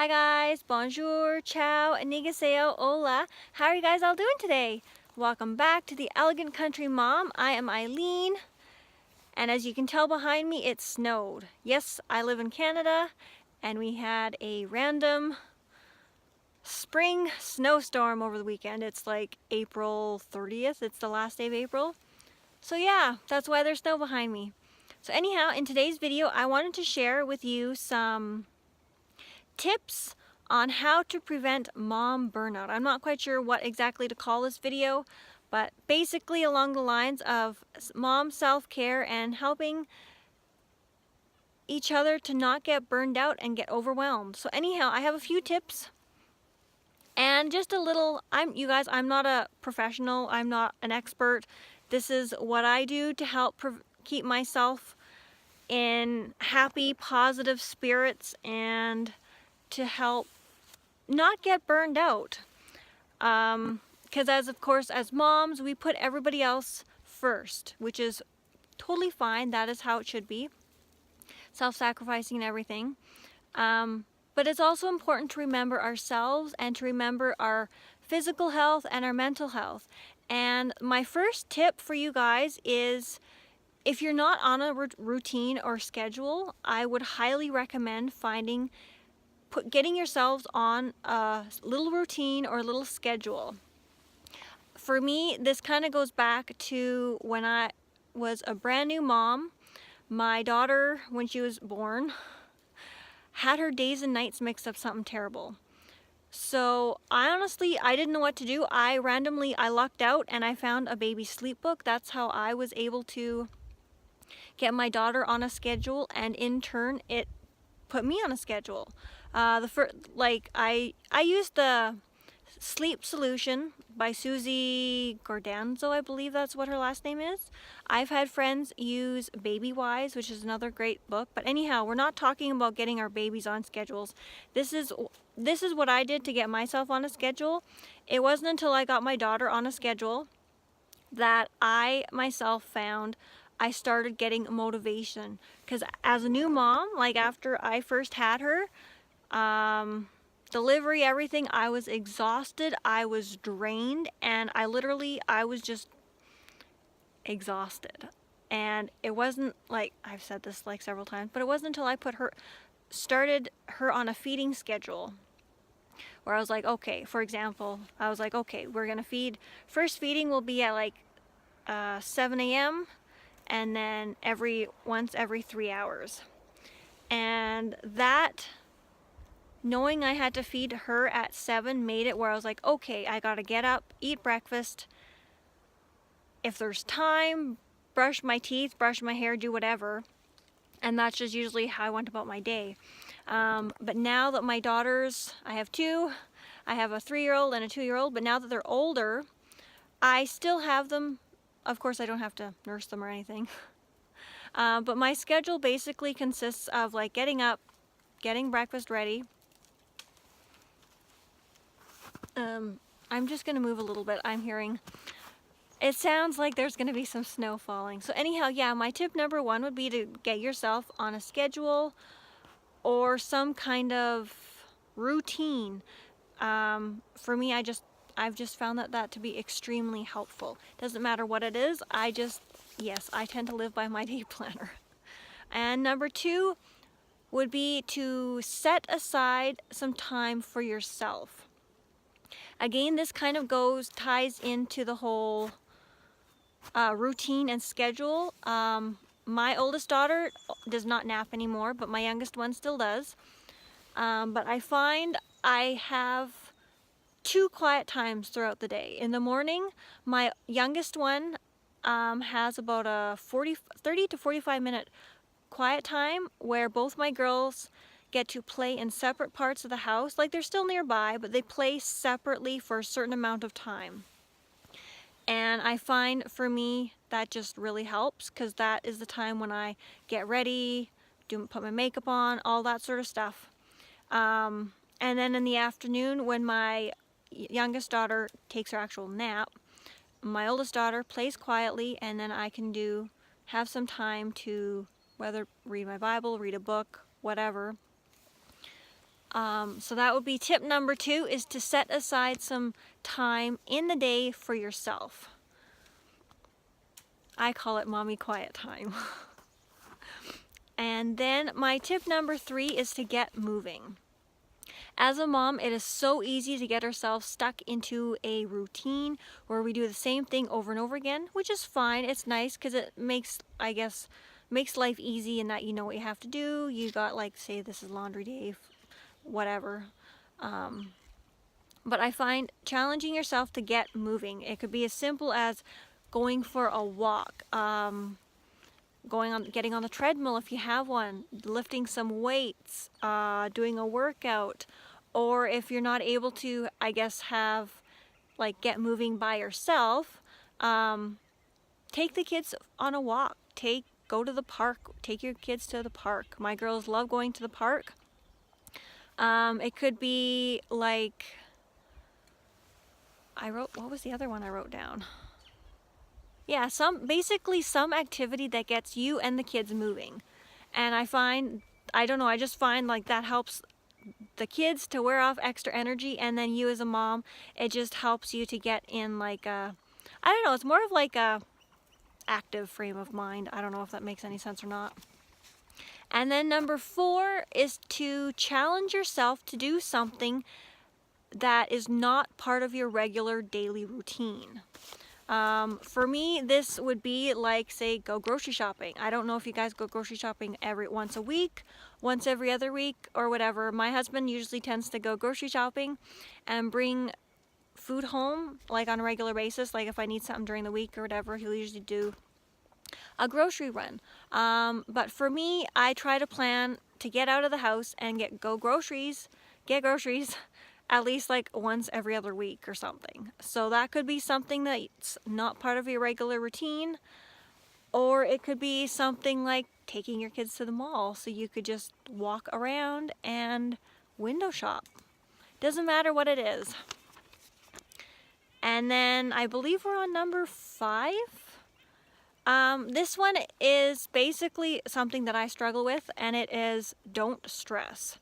Hi guys, bonjour, ciao, annyeonghaseyo, hola. How are you guys all doing today? Welcome back to the Elegant Country Mom. I am Ilene, and as you can tell behind me, it snowed. Yes, I live in Canada, and we had a random spring snowstorm over the weekend. It's like April 30th, it's the last day of April. So yeah, that's why there's snow behind me. So anyhow, in today's video, I wanted to share with you some tips on how to prevent mom burnout. I'm not quite sure what exactly to call this video, but basically along the lines of mom self-care and helping each other to not get burned out and get overwhelmed. So anyhow, I have a few tips and just a little, you guys, I'm not a professional, I'm not an expert. This is what I do to help keep myself in happy, positive spirits and to help not get burned out. Because of course, as moms, we put everybody else first, which is totally fine. That is how it should be. Self-sacrificing and everything. But it's also important to remember ourselves and to remember our physical health and our mental health. And my first tip for you guys is, if you're not on a routine or schedule, I would highly recommend getting yourselves on a little routine or a little schedule. For me, this kind of goes back to when I was a brand new mom. My daughter, when she was born, had her days and nights mixed up something terrible. So I didn't know what to do. I lucked out and I found a baby sleep book. That's how I was able to get my daughter on a schedule, and in turn it put me on a schedule. I used the Sleep Solution by Susie Gordanzo, I believe that's what her last name is. I've had friends use Baby Wise, which is another great book. But anyhow, we're not talking about getting our babies on schedules. This is what I did to get myself on a schedule. It wasn't until I got my daughter on a schedule that I myself found I started getting motivation. Because as a new mom, like after I first had her, delivery, everything, I was exhausted, I was drained, and I was just exhausted. And it wasn't like, I've said this like several times, but it wasn't until I started her on a feeding schedule where I was like, okay, for example, I was like, okay, we're gonna first feeding will be at like 7 a.m. and then once every 3 hours. And that, knowing I had to feed her at 7 made it where I was like, okay, I gotta get up, eat breakfast. If there's time, brush my teeth, brush my hair, do whatever. And that's just usually how I went about my day. But now that my daughters, I have two, I have a 3-year-old and a 2-year-old, but now that they're older, I still have them. Of course, I don't have to nurse them or anything. But my schedule basically consists of like getting up, getting breakfast ready. I'm just gonna move a little bit. It sounds like there's gonna be some snow falling. So anyhow, yeah, my tip number 1 would be to get yourself on a schedule or some kind of routine. For me, I've just found that to be extremely helpful. Doesn't matter what it is, yes, I tend to live by my day planner. And number 2 would be to set aside some time for yourself. Again, this kind of ties into the whole routine and schedule. My oldest daughter does not nap anymore, but my youngest one still does. But I find I have 2 quiet times throughout the day. In the morning, my youngest one has about a 30 to 45 minute quiet time where both my girls get to play in separate parts of the house. Like, they're still nearby, but they play separately for a certain amount of time. And I find for me that just really helps, because that is the time when I get ready, put my makeup on, all that sort of stuff. And then in the afternoon, when my youngest daughter takes her actual nap, my oldest daughter plays quietly, and then I can have some time to whether read my Bible, read a book, whatever. So that would be tip number 2, is to set aside some time in the day for yourself. I call it mommy quiet time. And then my tip number 3 is to get moving. As a mom, it is so easy to get ourselves stuck into a routine where we do the same thing over and over again, which is fine. It's nice because it makes, I guess, makes life easy in that you know what you have to do. You got, like, say this is laundry day, whatever. But I find challenging yourself to get moving. It could be as simple as going for a walk, getting on the treadmill if you have one, lifting some weights, doing a workout, or if you're not able to, I guess, get moving by yourself, take the kids on a walk. Go to the park. Take your kids to the park. My girls love going to the park. It could be like, what was the other one I wrote down? Yeah, basically some activity that gets you and the kids moving. And I just find like that helps the kids to wear off extra energy, and then you as a mom, it just helps you to get in like it's more of like a active frame of mind. I don't know if that makes any sense or not. And then number 4 is to challenge yourself to do something that is not part of your regular daily routine. For me, this would be like, say, go grocery shopping. I don't know if you guys go grocery shopping once a week, once every other week, or whatever. My husband usually tends to go grocery shopping and bring food home, like on a regular basis. Like if I need something during the week or whatever, he'll usually do a grocery run. But for me, I try to plan to get out of the house and get groceries at least like once every other week or something. So that could be something that's not part of your regular routine, or it could be something like taking your kids to the mall so you could just walk around and window shop. Doesn't matter what it is. And then I believe we're on number 5. This one is basically something that I struggle with, and it is don't stress.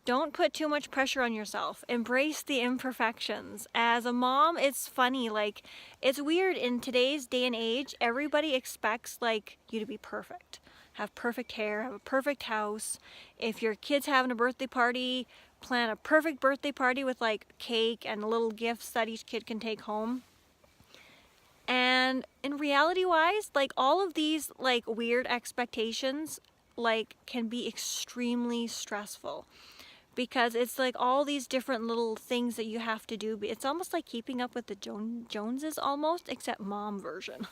Don't put too much pressure on yourself. Embrace the imperfections. As a mom, it's funny, like, it's weird in today's day and age, everybody expects, like, you to be perfect. Have perfect hair, have a perfect house. If your kid's having a birthday party, plan a perfect birthday party with, like, cake and little gifts that each kid can take home. And in reality-wise, like, all of these, like, weird expectations, like, can be extremely stressful. Because it's like all these different little things that you have to do. It's almost like keeping up with the Joneses almost, except mom version.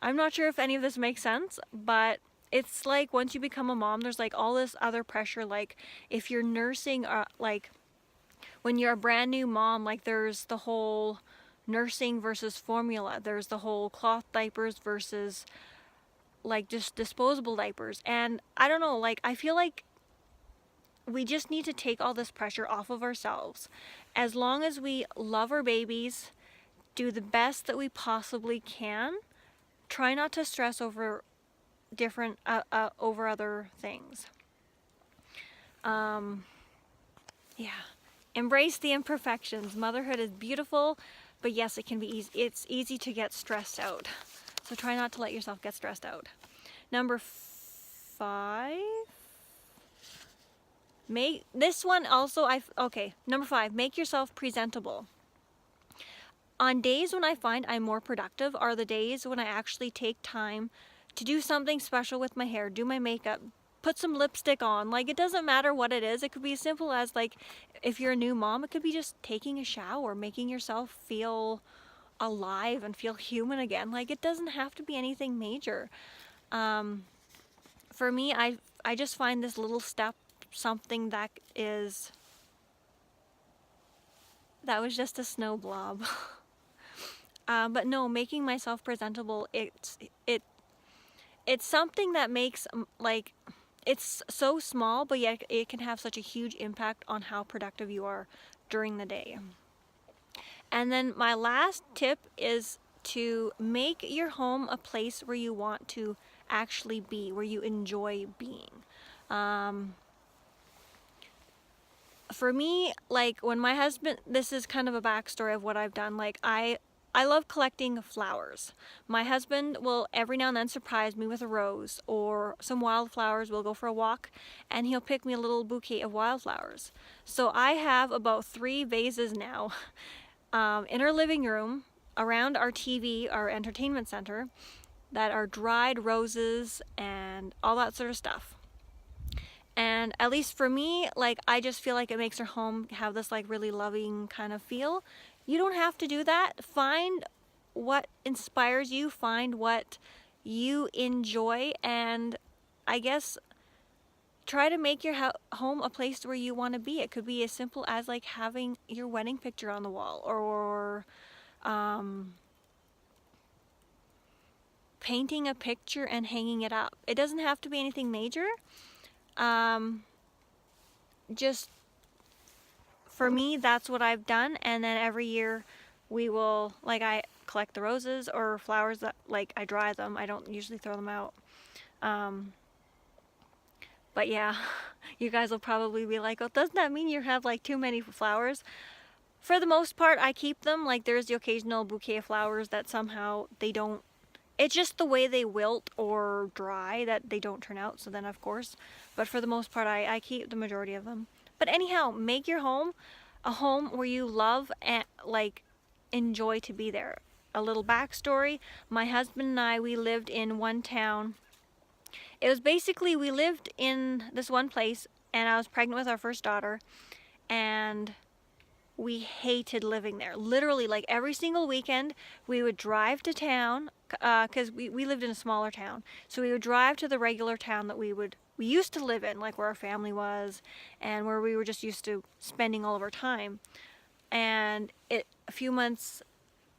I'm not sure if any of this makes sense, but it's like once you become a mom, there's like all this other pressure. Like if you're nursing, like when you're a brand new mom, like there's the whole nursing versus formula. There's the whole cloth diapers versus like just disposable diapers. And I don't know, like I feel like we just need to take all this pressure off of ourselves. As long as we love our babies, do the best that we possibly can, try not to stress over over other things. Yeah. Embrace the imperfections. Motherhood is beautiful, but yes, it can be easy. It's easy to get stressed out. So try not to let yourself get stressed out. Number 5. Number 5, make yourself presentable. On days when I find I'm more productive are the days when I actually take time to do something special with my hair, do my makeup, put some lipstick on. Like, it doesn't matter what it is. It could be as simple as, like, if you're a new mom, it could be just taking a shower, making yourself feel alive and feel human again. Like, it doesn't have to be anything major. For me, I just find this little step something that was just a snow blob. But no, making myself presentable, it's something that makes, like, it's so small, but yet it can have such a huge impact on how productive you are during the day. And then my last tip is to make your home a place where you want to actually be, where you enjoy being. for me, like when my husband, this is kind of a backstory of what I've done. Like I love collecting flowers. My husband will every now and then surprise me with a rose or some wildflowers. We'll go for a walk and he'll pick me a little bouquet of wildflowers. So I have about 3 vases now in our living room around our TV, our entertainment center, that are dried roses and all that sort of stuff. And at least for me, like I just feel like it makes our home have this like really loving kind of feel. You don't have to do that. Find what inspires you, find what you enjoy, and I guess try to make your home a place where you want to be. It could be as simple as like having your wedding picture on the wall, or painting a picture and hanging it up. It doesn't have to be anything major. Just for me, that's what I've done. And then every year we will, like, I collect the roses or flowers that, like, I dry them. I don't usually throw them out. But yeah, you guys will probably be like, oh, doesn't that mean you have like too many flowers? For the most part, I keep them. Like, there's the occasional bouquet of flowers that somehow they don't, it's just the way they wilt or dry that they don't turn out. So then of course, but for the most part, I keep the majority of them. But anyhow, make your home a home where you love and like enjoy to be there. A little backstory, my husband and I, we lived in one town. It was basically, we lived in this one place and I was pregnant with our first daughter and we hated living there. Literally, like every single weekend we would drive to town, because we lived in a smaller town. So we would drive to the regular town that we used to live in, like where our family was and where we were just used to spending all of our time. And a few months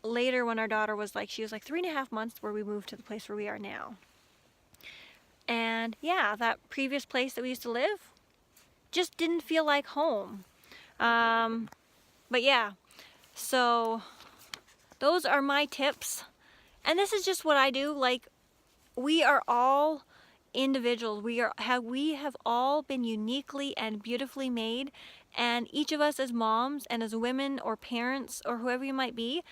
later, when our daughter was like, she was like 3.5 months, where we moved to the place where we are now. And yeah, that previous place that we used to live just didn't feel like home. But yeah, so those are my tips. And this is just what I do. Like, we are all individuals. We have all been uniquely and beautifully made. And each of us as moms and as women or parents or whoever you might be,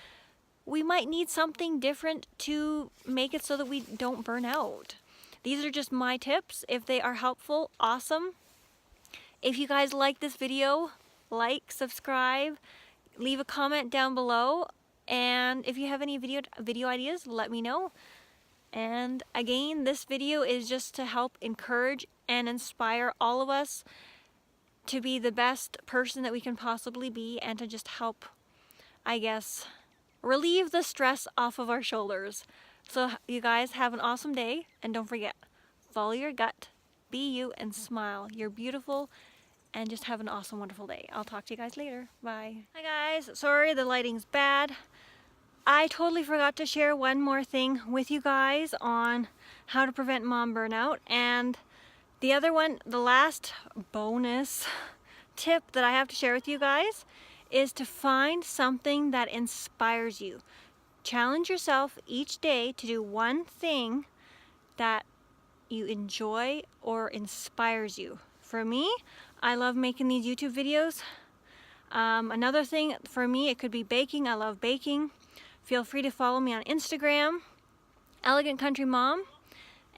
we might need something different to make it so that we don't burn out. These are just my tips. If they are helpful, awesome. If you guys like this video, like, subscribe, leave a comment down below, and if you have any video ideas, let me know. And again, this video is just to help encourage and inspire all of us to be the best person that we can possibly be, and to just help, I guess, relieve the stress off of our shoulders. So you guys have an awesome day, and don't forget, follow your gut, be you, and smile. You're beautiful. And just have an awesome, wonderful day. I'll talk to you guys later. Bye. Hi guys, sorry the lighting's bad. I totally forgot to share one more thing with you guys on how to prevent mom burnout. And the other one, the last bonus tip that I have to share with you guys is to find something that inspires you. Challenge yourself each day to do one thing that you enjoy or inspires you. For me, I love making these YouTube videos. Another thing for me, it could be baking. I love baking. Feel free to follow me on Instagram, ElegantCountryMom,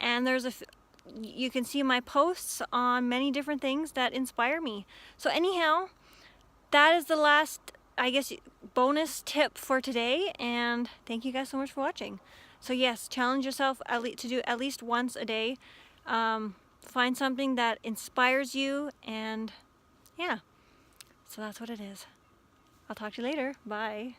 and you can see my posts on many different things that inspire me. So anyhow, that is the last, I guess, bonus tip for today, and thank you guys so much for watching. So yes, challenge yourself to do at least once a day. Find something that inspires you, and yeah, so that's what it is. I'll talk to you later. Bye.